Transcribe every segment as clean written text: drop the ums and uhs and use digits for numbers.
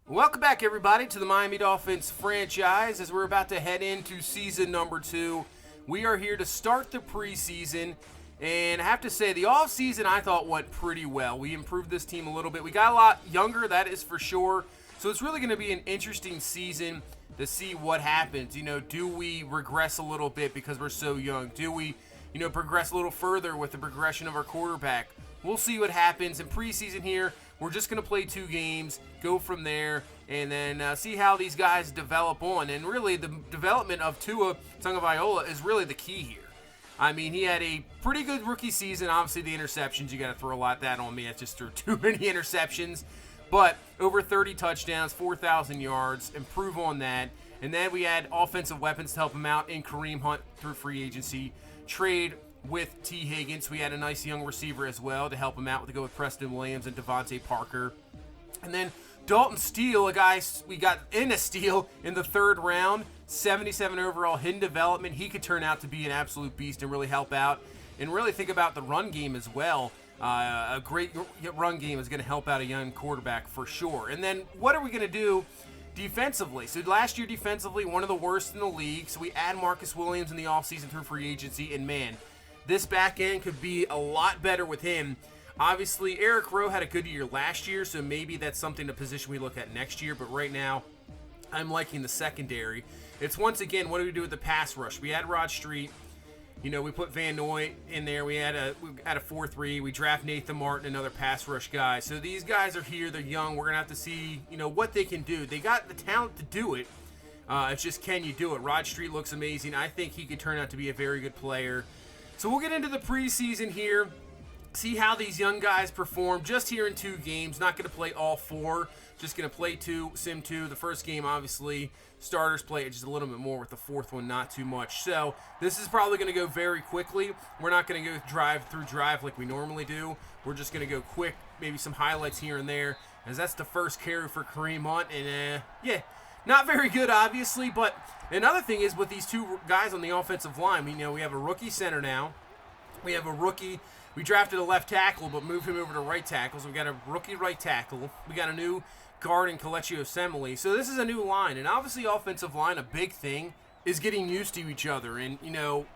Welcome back, everybody, to the Miami Dolphins franchise. As we're about to head into season number 2, we are here to start the preseason. And I have to say, the offseason I thought went pretty well. We improved this team a little bit. We got a lot younger, that is for sure. So it's really going to be an interesting season to see what happens. Do we regress a little bit because we're so young? Do we, progress a little further with the progression of our quarterback? We'll see what happens in preseason here. We're just going to play 2 games, go from there, and then see how these guys develop on. And really, the development of Tua Tagovailoa is really the key here. I mean, he had a pretty good rookie season. Obviously, the interceptions, you got to throw a lot of that on me. I just threw too many interceptions. But over 30 touchdowns, 4,000 yards, improve on that. And then we had offensive weapons to help him out in Kareem Hunt through free agency. Trade with T. Higgins. We had a nice young receiver as well to help him out, to go with Preston Williams and Devontae Parker. And then Dalton Steele, a guy we got in a steal in the 3rd round, 77 overall, hidden development. He could turn out to be an absolute beast and really help out. And really think about the run game as well. A great run game is going to help out a young quarterback for sure. And then what are we going to do defensively? So last year defensively, one of the worst in the league. So we add Marcus Williams in the offseason through free agency. And man, this back end could be a lot better with him. Obviously, Eric Rowe had a good year last year, so maybe that's something, a position we look at next year. But right now, I'm liking the secondary. It's once again, what do we do with the pass rush? We had Rod Street. We put Van Noy in there. We had a 4-3. We draft Nathan Martin, another pass rush guy. So these guys are here. They're young. We're going to have to see, what they can do. They got the talent to do it. It's just, can you do it? Rod Street looks amazing. I think he could turn out to be a very good player. So we'll get into the preseason here, see how these young guys perform just here in 2 games. Not going to play all 4, just going to play 2, sim 2. The first game, obviously, starters play it just a little bit more, with the 4th one not too much. So this is probably going to go very quickly. We're not going to go drive like we normally do. We're just going to go quick, maybe some highlights here and there, as that's the first carry for Kareem Hunt. And, not very good, obviously, but another thing is with these 2 guys on the offensive line, we have a rookie center now. We have a rookie. We drafted a left tackle, but moved him over to right tackle. So we got a rookie right tackle. We got a new guard in Kelechi Osemele. So this is a new line, and obviously offensive line, a big thing is getting used to each other. And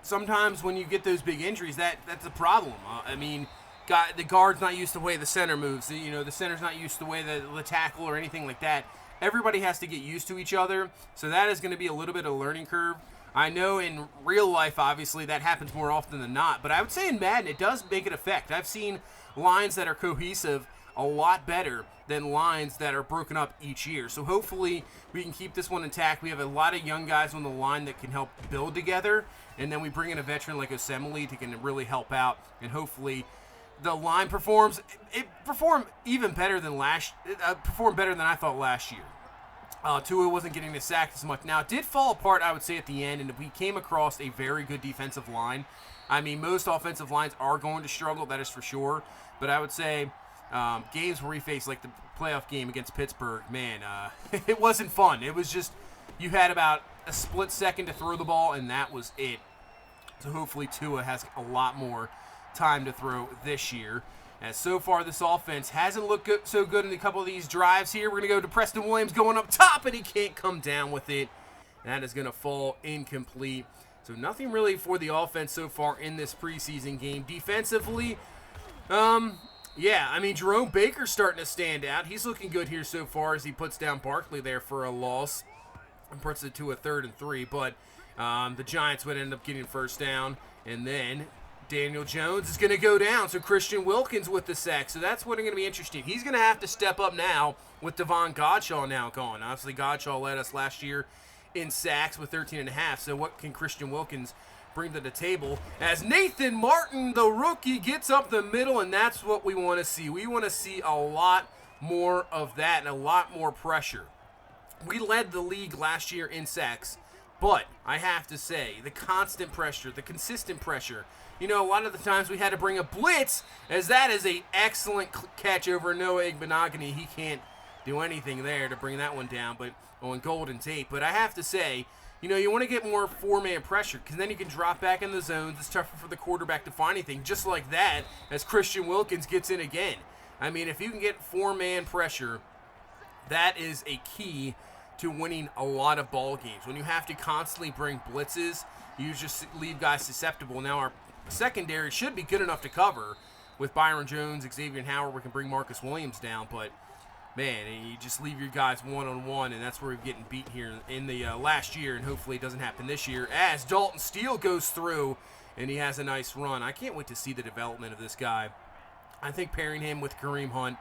sometimes when you get those big injuries, that's a problem. The guard's not used to the way the center moves. The center's not used to the way the tackle or anything like that. Everybody has to get used to each other, so that is going to be a little bit of a learning curve. I know in real life, obviously, that happens more often than not, but I would say in Madden, it does make an effect. I've seen lines that are cohesive a lot better than lines that are broken up each year. So hopefully we can keep this one intact. We have a lot of young guys on the line that can help build together, and then we bring in a veteran like Osemele to can really help out, and hopefully the line performs. It performed even better than performed better than I thought last year. Tua wasn't getting the sack as much. Now, it did fall apart, I would say, at the end, and we came across a very good defensive line. I mean, most offensive lines are going to struggle, that is for sure. But I would say games where we faced, like the playoff game against Pittsburgh, man, it wasn't fun. It was just, you had about a split second to throw the ball, and that was it. So hopefully Tua has a lot more time to throw this year. As so far, this offense hasn't looked so good in a couple of these drives here. We're going to go to Preston Williams going up top, and he can't come down with it. That is going to fall incomplete. So nothing really for the offense so far in this preseason game. Defensively, Jerome Baker's starting to stand out. He's looking good here so far as he puts down Barkley there for a loss and puts it to a 3rd and 3. But the Giants would end up getting first down, and then Daniel Jones is going to go down, so Christian Wilkins with the sack. So that's what's going to be interesting. He's going to have to step up now with Devon Godshaw now gone. Obviously, Godshaw led us last year in sacks with 13.5. So what can Christian Wilkins bring to the table as Nathan Martin, the rookie, gets up the middle, and that's what we want to see. We want to see a lot more of that and a lot more pressure. We led the league last year in sacks, but I have to say, the constant pressure, the consistent pressure, a lot of the times we had to bring a blitz, as that is an excellent catch over Noah Igbenogany. He can't do anything there to bring that one down, but on Golden Tate. But I have to say, you want to get more 4-man pressure, because then you can drop back in the zones. It's tougher for the quarterback to find anything, just like that, as Christian Wilkins gets in again. I mean, if you can get 4-man pressure, That is a key to winning a lot of ball games. When you have to constantly bring blitzes, you just leave guys susceptible. Now our secondary should be good enough to cover with Byron Jones, Xavier Howard. We can bring Marcus Williams down, but man, you just leave your guys one-on-one, and that's where we're getting beat here in the last year, and hopefully it doesn't happen this year as Dalton Steele goes through, and he has a nice run. I can't wait to see the development of this guy. I think pairing him with Kareem Hunt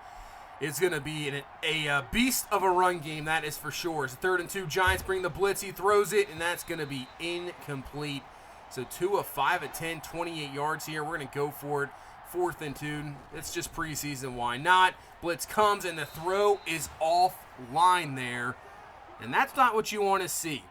is going to be a beast of a run game, that is for sure. It's 3rd and 2. Giants bring the blitz. He throws it, and that's going to be incomplete. So 2 of 5 at 10, 28 yards here. We're going to go for it. 4th and 2. It's just preseason. Why not? Blitz comes, and the throw is offline there. And that's not what you want to see.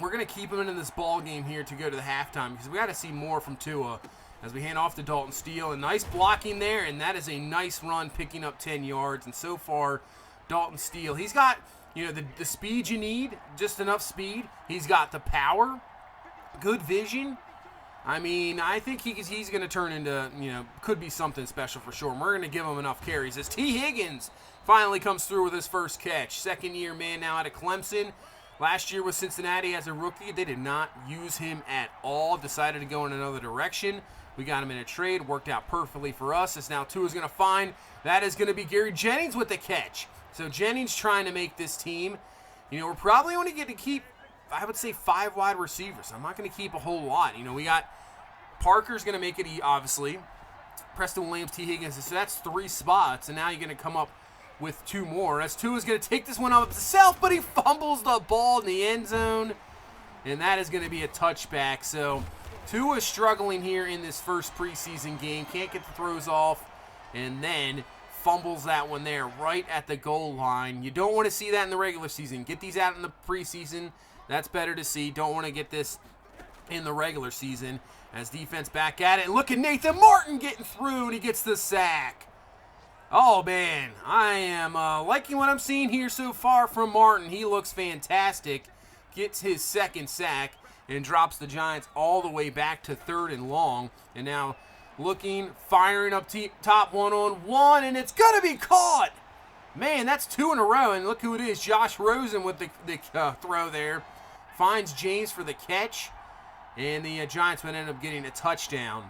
We're going to keep him in this ball game here to go to the halftime because we got to see more from Tua as we hand off to Dalton Steele. A nice blocking there, and that is a nice run picking up 10 yards. And so far, Dalton Steele, he's got the speed you need, just enough speed. He's got the power, good vision. I mean, I think he's going to turn into, could be something special for sure. And we're going to give him enough carries as T. Higgins finally comes through with his first catch. 2nd-year man now out of Clemson. Last year with Cincinnati as a rookie, they did not use him at all. Decided to go in another direction. We got him in a trade. Worked out perfectly for us. As now Tua's going to find. That is going to be Gary Jennings with the catch. So Jennings trying to make this team. We're probably only going to keep, I would say, 5 wide receivers. I'm not going to keep a whole lot. We got Parker's going to make it, obviously. Preston Williams, T. Higgins. So that's 3 spots. And now you're going to come up with 2 more. As Tua is going to take this one up himself, but he fumbles the ball in the end zone. And that is going to be a touchback. So Tua is struggling here in this first preseason game. Can't get the throws off. And then fumbles that one there right at the goal line. You don't want to see that in the regular season. Get these out in the preseason. That's better to see. Don't want to get this in the regular season. As defense back at it. And look at Nathan Martin getting through, and he gets the sack. Oh, man. I am liking what I'm seeing here so far from Martin. He looks fantastic. Gets his 2nd sack and drops the Giants all the way back to 3rd and long. And now looking, firing up top one-on-one, and it's going to be caught. Man, that's 2 in a row. And look who it is. Josh Rosen with the throw there. Finds James for the catch. And the Giants would end up getting a touchdown.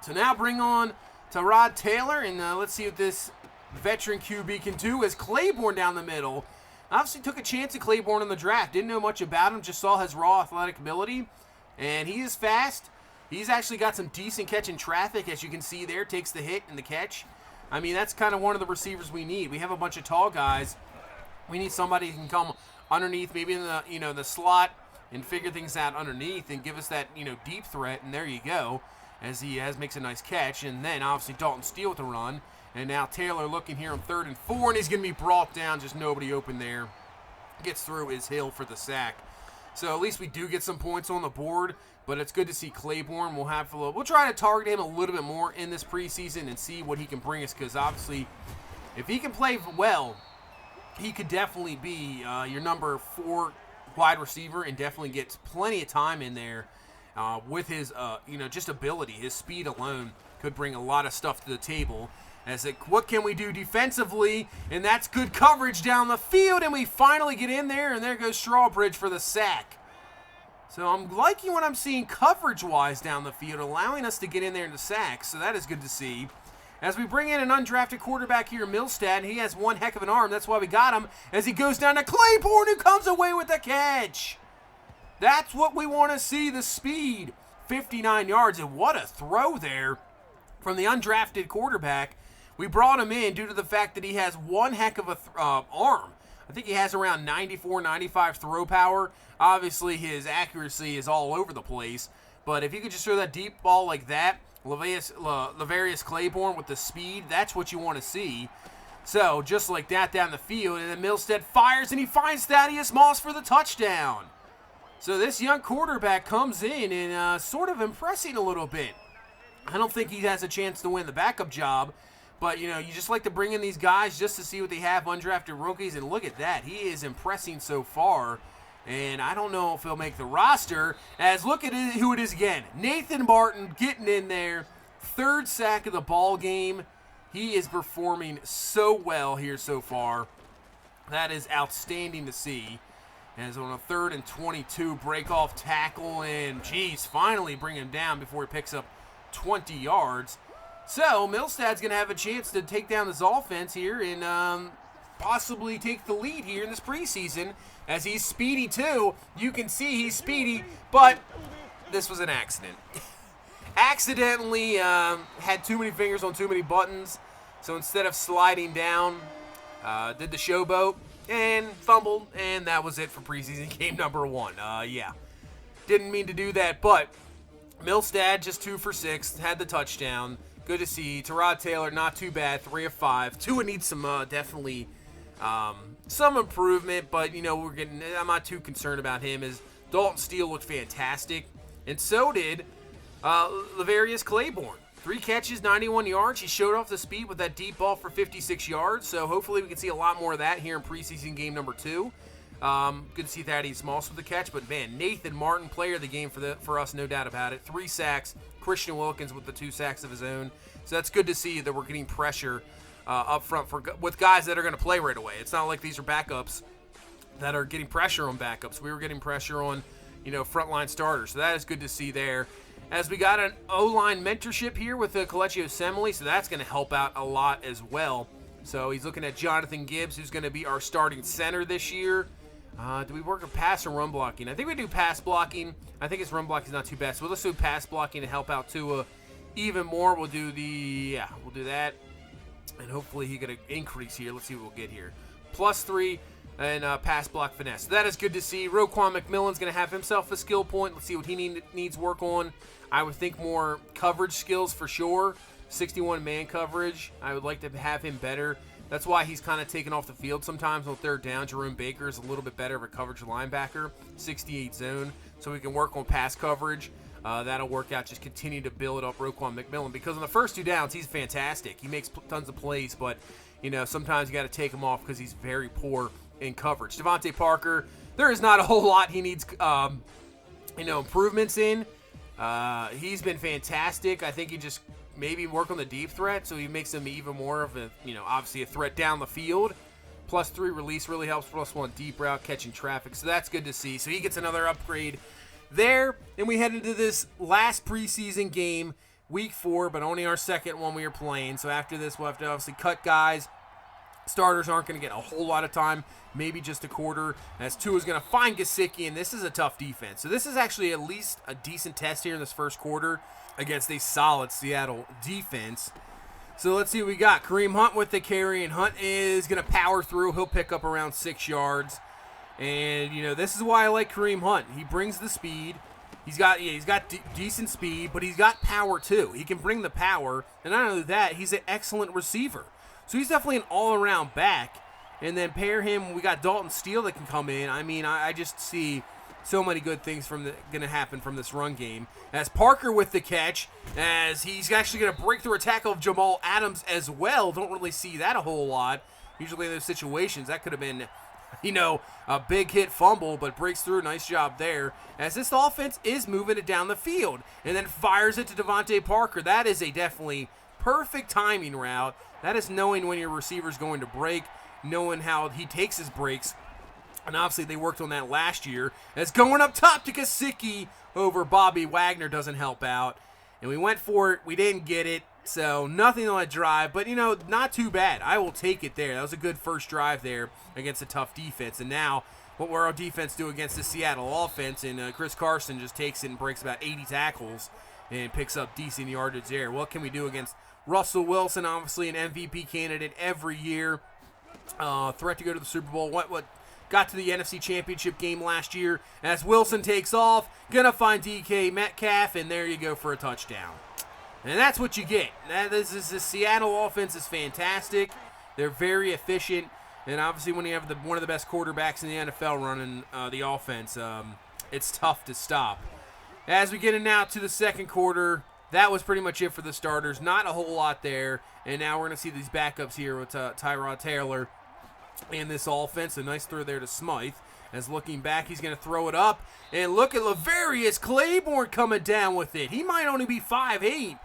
So now bring on Tyrod Taylor, and let's see what this veteran QB can do as Claiborne down the middle. Obviously took a chance at Claiborne in the draft. Didn't know much about him, just saw his raw athletic ability. And he is fast. He's actually got some decent catch in traffic, as you can see there. Takes the hit and the catch. I mean, that's kind of one of the receivers we need. We have a bunch of tall guys. We need somebody who can come underneath, maybe in the the slot, and figure things out underneath and give us that, deep threat. And there you go, as he makes a nice catch. And then obviously Dalton Steele with the run. And now Taylor looking here on 3rd and 4, and he's going to be brought down. Just nobody open there. Gets through his Hill for the sack. So at least we do get some points on the board. But it's good to see Claiborne. We'll try to target him a little bit more in this preseason and see what he can bring us. Because obviously, if he can play well, he could definitely be your number 4 wide receiver and definitely gets plenty of time in there with his, just ability. His speed alone could bring a lot of stuff to the table. What can we do defensively? And that's good coverage down the field, and we finally get in there, and there goes Strawbridge for the sack. So I'm liking what I'm seeing coverage-wise down the field, allowing us to get in there in the sack, so that is good to see. As we bring in an undrafted quarterback here, Milstead, he has one heck of an arm. That's why we got him. As he goes down to Claiborne, who comes away with the catch. That's what we want to see, the speed. 59 yards, and what a throw there from the undrafted quarterback. We brought him in due to the fact that he has one heck of a arm. I think he has around 94, 95 throw power. Obviously, his accuracy is all over the place. But if you could just throw that deep ball like that, Lavarius Claiborne with the speed, that's what you want to see. So, just like that down the field, and then Milstead fires, and he finds Thaddeus Moss for the touchdown. So this young quarterback comes in and sort of impressing a little bit. I don't think he has a chance to win the backup job, but, you just like to bring in these guys just to see what they have, undrafted rookies, and look at that. He is impressing so far, and I don't know if he'll make the roster, as look at who it is again. Nathan Martin getting in there, 3rd sack of the ball game. He is performing so well here so far. That is outstanding to see. As on a 3rd and 22, break off tackle, and geez, finally bring him down before he picks up 20 yards. So Milstad's going to have a chance to take down this offense here and possibly take the lead here in this preseason, as he's speedy too. You can see he's speedy, but this was an accident. Accidentally had too many fingers on too many buttons, so instead of sliding down, did the showboat and fumbled, and that was it for preseason game number 1. Yeah, didn't mean to do that, but Milstad just 2 for 6, had the touchdown. Good to see. Tyrod Taylor, not too bad, 3 of 5. Tua needs some definitely some improvement, but you know I'm not too concerned about him. As Dalton Steele looked fantastic, and so did Lavarius Claiborne. 3 catches, 91 yards. He showed off the speed with that deep ball for 56 yards. So hopefully we can see a lot more of that here in preseason game number 2. Good to see Thaddeus Moss with the catch, but man, Nathan Martin, player of the game for us, no doubt about it. 3 sacks. Christian Wilkins with the 2 sacks of his own. So that's good to see that we're getting pressure up front with guys that are going to play right away. It's not like these are backups that are getting pressure on backups. We were getting pressure on, frontline starters. So that is good to see there. As we got an O-line mentorship here with Kelechi Osemele, so that's going to help out a lot as well. So he's looking at Jonathan Gibbs, who's going to be our starting center this year. Do we work with pass or run blocking? I think we do pass blocking. I think his run blocking is not too bad. So let's do pass blocking to help out Tua even more. We'll do that. And hopefully he get an increase here. Let's see what we'll get here. +3 and pass block finesse. So that is good to see. Roquan McMillan's going to have himself a skill point. Let's see what he needs work on. I would think more coverage skills for sure. 61 man coverage. I would like to have him better. That's why he's kind of taken off the field sometimes on 3rd down. Jerome Baker is a little bit better of a coverage linebacker. 68 zone. So we can work on pass coverage. That'll work out. Just continue to build up Roquan McMillan, because on the first 2 downs, he's fantastic. He makes tons of plays, but, sometimes you got to take him off because he's very poor in coverage. Devontae Parker, there is not a whole lot he needs, improvements in. He's been fantastic. I think he just maybe work on the deep threat, so he makes him even more of a, obviously a threat down the field. +3 release really helps. +1 deep route, catching traffic. So that's good to see. So he gets another upgrade there. And we head into this last preseason game, week 4, but only our second one we are playing. So after this, we'll have to obviously cut guys. Starters aren't going to get a whole lot of time, maybe just a quarter, as Tua's going to find Gesicki, and this is a tough defense. So this is actually at least a decent test here in this first quarter against a solid Seattle defense. So let's see what we got. Kareem Hunt with the carry, and Hunt is going to power through. He'll pick up around 6 yards. And, this is why I like Kareem Hunt. He brings the speed. He's got decent speed, but he's got power too. He can bring the power, and not only that, he's an excellent receiver. So he's definitely an all-around back. And then pair him, we got Dalton Steele that can come in. I mean, I just see so many good things going to happen from this run game. As Parker with the catch, as he's actually going to break through a tackle of Jamal Adams as well. Don't really see that a whole lot. Usually in those situations, that could have been, a big hit fumble, but breaks through. Nice job there. As this offense is moving it down the field and then fires it to Devontae Parker. That is a definitely perfect timing route. That is knowing when your receiver's going to break, knowing how he takes his breaks. And obviously they worked on that last year. As going up top to Gesicki over Bobby Wagner doesn't help out. And we went for it. We didn't get it. So nothing on a drive. But, not too bad. I will take it there. That was a good first drive there against a tough defense. And now what will our defense do against the Seattle offense? And Chris Carson just takes it and breaks about 80 tackles and picks up decent yardage there. What can we do against Russell Wilson, obviously an MVP candidate every year. Threat to go to the Super Bowl. What got to the NFC Championship game last year. As Wilson takes off, gonna find DK Metcalf, and there you go for a touchdown. And that's what you get. The Seattle offense is fantastic. They're very efficient, and obviously when you have one of the best quarterbacks in the NFL running the offense, it's tough to stop. As we get in now to the second quarter, that was pretty much it for the starters. Not a whole lot there. And now we're going to see these backups here with Tyrod Taylor in this offense. A nice throw there to Smythe. As looking back, he's going to throw it up. And look at Lavarius Claiborne coming down with it. He might only be 5'8",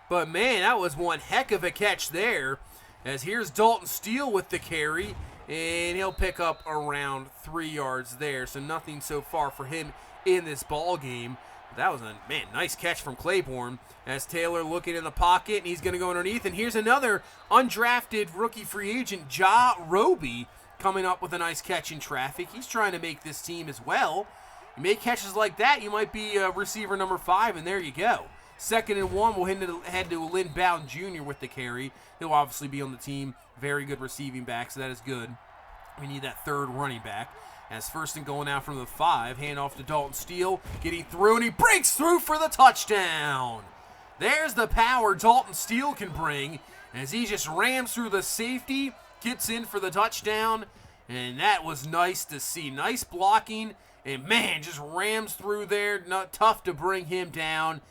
but man, that was one heck of a catch there. As here's Dalton Steele with the carry. and he'll pick up around 3 yards there. So nothing so far for him in this ball game. That was a, nice catch from Claiborne as Taylor looking in the pocket, and he's going to go underneath. And here's another undrafted rookie free agent, Ja Roby, coming up with a nice catch in traffic. He's trying to make this team as well. You make catches like that, you might be receiver number 5, and there you go. 2nd and 1, we'll head to Lynn Bowden Jr. with the carry. He'll obviously be on the team. Very good receiving back, so that is good. We need that 3rd running back. As 1st and goal now from the 5, hand off to Dalton Steele, getting through, and he breaks through for the touchdown. There's the power Dalton Steele can bring as he just rams through the safety, gets in for the touchdown, and that was nice to see. Nice blocking, and just rams through there. Not tough to bring him down,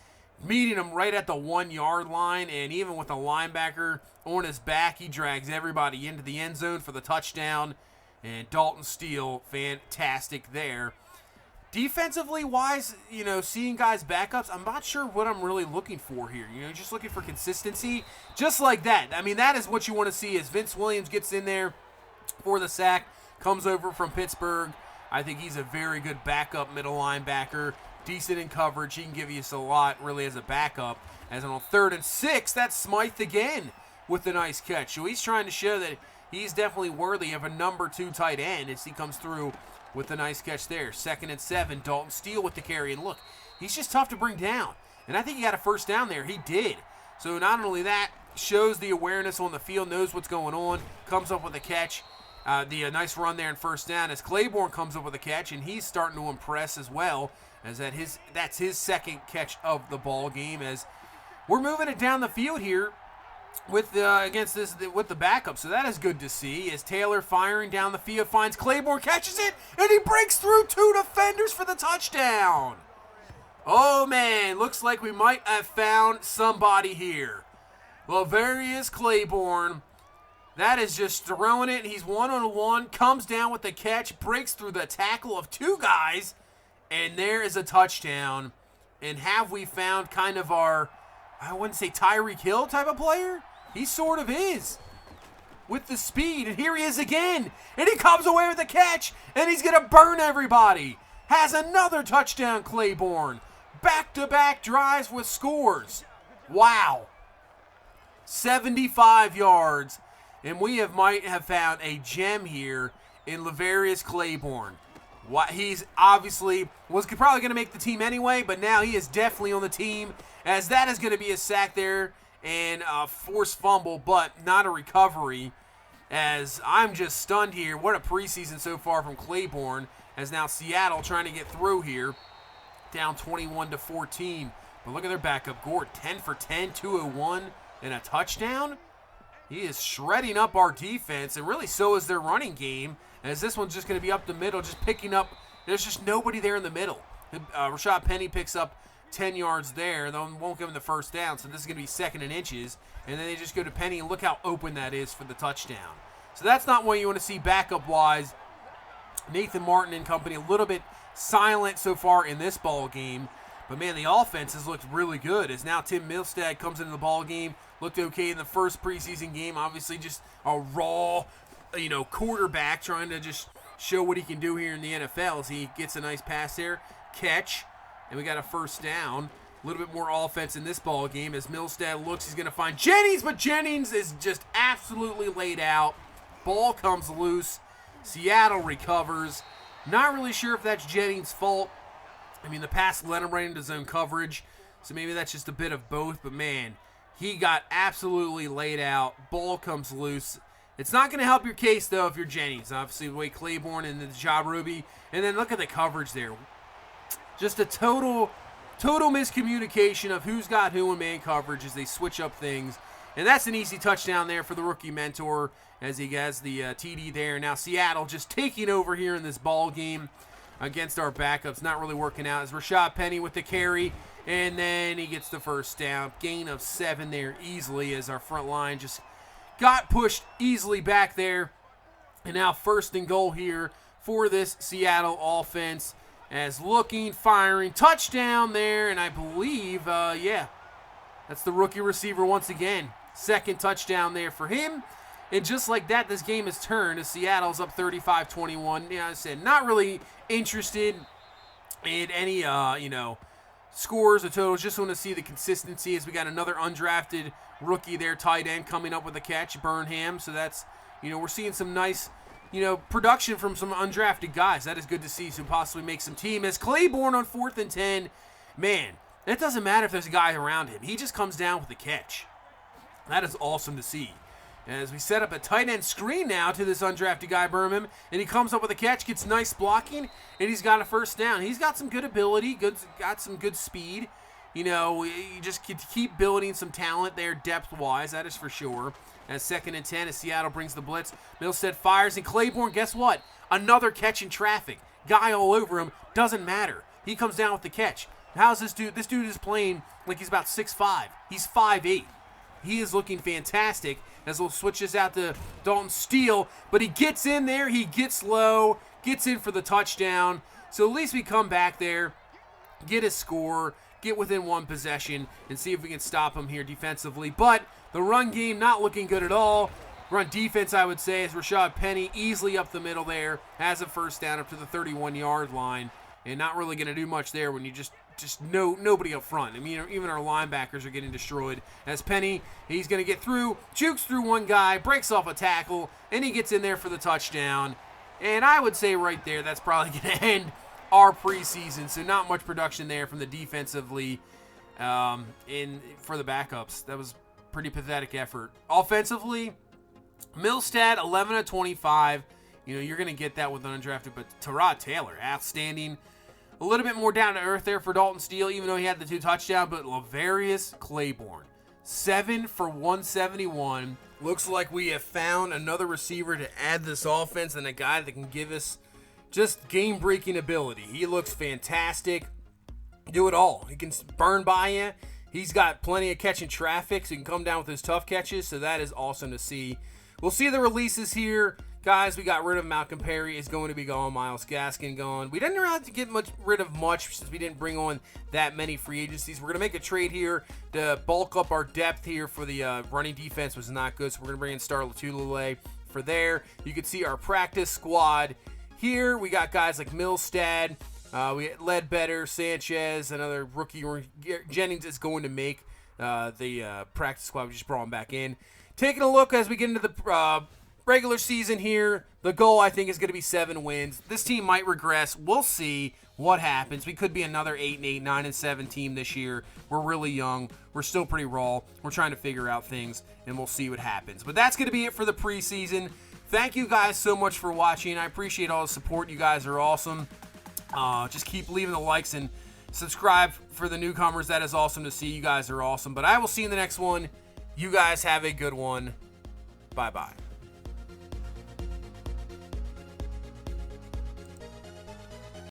meeting him right at the 1-yard line, and even with a linebacker on his back, he drags everybody into the end zone for the touchdown. And Dalton Steele, fantastic there. Defensively wise, seeing guys backups, I'm not sure what I'm really looking for here. Just looking for consistency, just like that. That is what you want to see as Vince Williams gets in there for the sack, comes over from Pittsburgh. I think he's a very good backup middle linebacker, decent in coverage. He can give you a lot, really, as a backup. As on 3rd and 6, that's Smythe again with a nice catch. So he's trying to show that he's definitely worthy of a number 2 tight end as he comes through with a nice catch there. 2nd and 7, Dalton Steele with the carry. And look, he's just tough to bring down. And I think he got a 1st down there. He did. So not only that, shows the awareness on the field, knows what's going on, comes up with a catch. The nice run there in 1st down as Claiborne comes up with a catch, and he's starting to impress as well. As that's his 2nd catch of the ball game. As we're moving it down the field here with the backup, so that is good to see. As Taylor firing down the field, finds Claiborne, catches it, and he breaks through 2 defenders for the touchdown. Oh man, looks like we might have found somebody here. Well, there he is, Claiborne. That is just throwing it. He's 1-on-1, comes down with the catch, breaks through the tackle of 2 guys, and there is a touchdown. And have we found kind of our, I wouldn't say TYREEK Hill type of player? He sort of is. With the speed, and here he is again. And he comes away with a catch, and he's going to burn everybody. Has another touchdown, Claiborne. Back-to-back drives with scores. Wow. 75 yards. And we might have found a gem here in Laverius Claiborne. He's obviously was probably going to make the team anyway, but now he is definitely on the team, as that is going to be a sack there and a forced fumble, but not a recovery. As I'm just stunned here. What a preseason so far from Claiborne, as now Seattle trying to get through here, down 21-14. But look at their backup, Gord, 10 for 10, 201, and a touchdown. He is shredding up our defense, and really so is their running game, as this one's just going to be up the middle, just picking up. There's just nobody there in the middle. Rashad Penny picks up 10 yards there, and won't give him the 1st down, so this is going to be 2nd and inches. And then they just go to Penny, and look how open that is for the touchdown. So that's not what you want to see backup-wise. Nathan Martin and company a little bit silent so far in this ball game. But, man, the offense has looked really good, as now Tim Milstead comes into the ball game. Looked okay in the first preseason game. Obviously just a raw, quarterback trying to just show what he can do here in the NFL as he gets a nice pass there, catch, and we got a 1st down. A little bit more offense in this ball game as Milstead looks. He's going to find Jennings, but Jennings is just absolutely laid out. Ball comes loose. Seattle recovers. Not really sure if that's Jennings' fault. The pass led him right into zone coverage, so maybe that's just a bit of both, but man, he got absolutely laid out. Ball comes loose. It's not going to help your case, though, if you're Jennings. Obviously, the way Claiborne and the Ja Roby. And then look at the coverage there. Just a total miscommunication of who's got who in man coverage as they switch up things. And that's an easy touchdown there for the rookie mentor as he has the TD there. Now Seattle just taking over here in this ball game against our backups. Not really working out as Rashad Penny with the carry. And then he gets the 1st down. Gain of 7 there easily as our front line just got pushed easily back there. And now 1st and goal here for this Seattle offense. As looking, firing, touchdown there. And I believe, that's the rookie receiver once again. 2nd touchdown there for him. And just like that, this game has turned as Seattle's up 35-21. I said, not really interested in any, scores or totals. Just want to see the consistency as we got another undrafted rookie there, tight end, coming up with a catch, Burnham. So that's, we're seeing some nice, production from some undrafted guys. That is good to see. So possibly make some team. As Claiborne on 4th and 10, man, it doesn't matter if there's a guy around him. He just comes down with the catch. That is awesome to see. As we set up a tight end screen now to this undrafted guy, Burnham, and he comes up with a catch, gets nice blocking, and he's got a first down. He's got some good ability, got some good speed. You just keep building some talent there depth-wise, that is for sure. As 2nd and 10, as Seattle brings the blitz, Milstead fires, and Claiborne, guess what? Another catch in traffic. Guy all over him, doesn't matter. He comes down with the catch. How's this dude? This dude is playing like he's about 6'5". He's 5'8". He is looking fantastic. As we'll switch this out to Dalton Steele, but he gets in there, he gets low, gets in for the touchdown. So at least we come back there, get a score, get within one possession, and see if we can stop him here defensively. But the run game not looking good at all. Run defense, I would say, is Rashad Penny easily up the middle there, has a first down up to the 31-yard line, and not really going to do much there when you just nobody up front. I mean, even our linebackers are getting destroyed. As Penny, he's going to get through, jukes through one guy, breaks off a tackle, and he gets in there for the touchdown. And I would say right there, that's probably going to end our preseason. So not much production there from the defensively for the backups. That was pretty pathetic effort. Offensively, Milstead, 11 of 25. You're going to get that with an undrafted, but Tyrod Taylor, outstanding. A little bit more down to earth there for Dalton Steele, even though he had the 2 touchdowns, but Lavarius Claiborne, 7 for 171. Looks like we have found another receiver to add this offense and a guy that can give us just game-breaking ability. He looks fantastic. Do it all. He can burn by you. He's got plenty of catching traffic, so he can come down with his tough catches, so that is awesome to see. We'll see the releases here. Guys, we got rid of Malcolm Perry. Is going to be gone. Miles Gaskin gone. We didn't really have to get rid of much since we didn't bring on that many free agencies. We're going to make a trade here to bulk up our depth here for the running defense was not good. So we're going to bring in Star Latulele for there. You can see our practice squad here. We got guys like Milstead. We got Ledbetter, Sanchez, another rookie. Jennings is going to make the practice squad. We just brought him back in. Taking a look as we get into the regular season here, the goal I think is going to be 7 wins. This team might regress. We'll see what happens. We could be another 8-8, 9-7 team this year. We're really young. We're still pretty raw. We're trying to figure out things, and we'll see what happens. But that's going to be it for the preseason. Thank you guys so much for watching. I appreciate all the support. You guys are awesome. Just keep leaving the likes and subscribe for the newcomers. That is awesome to see. You guys are awesome. But I will see you in the next one. You guys have a good one. Bye-bye.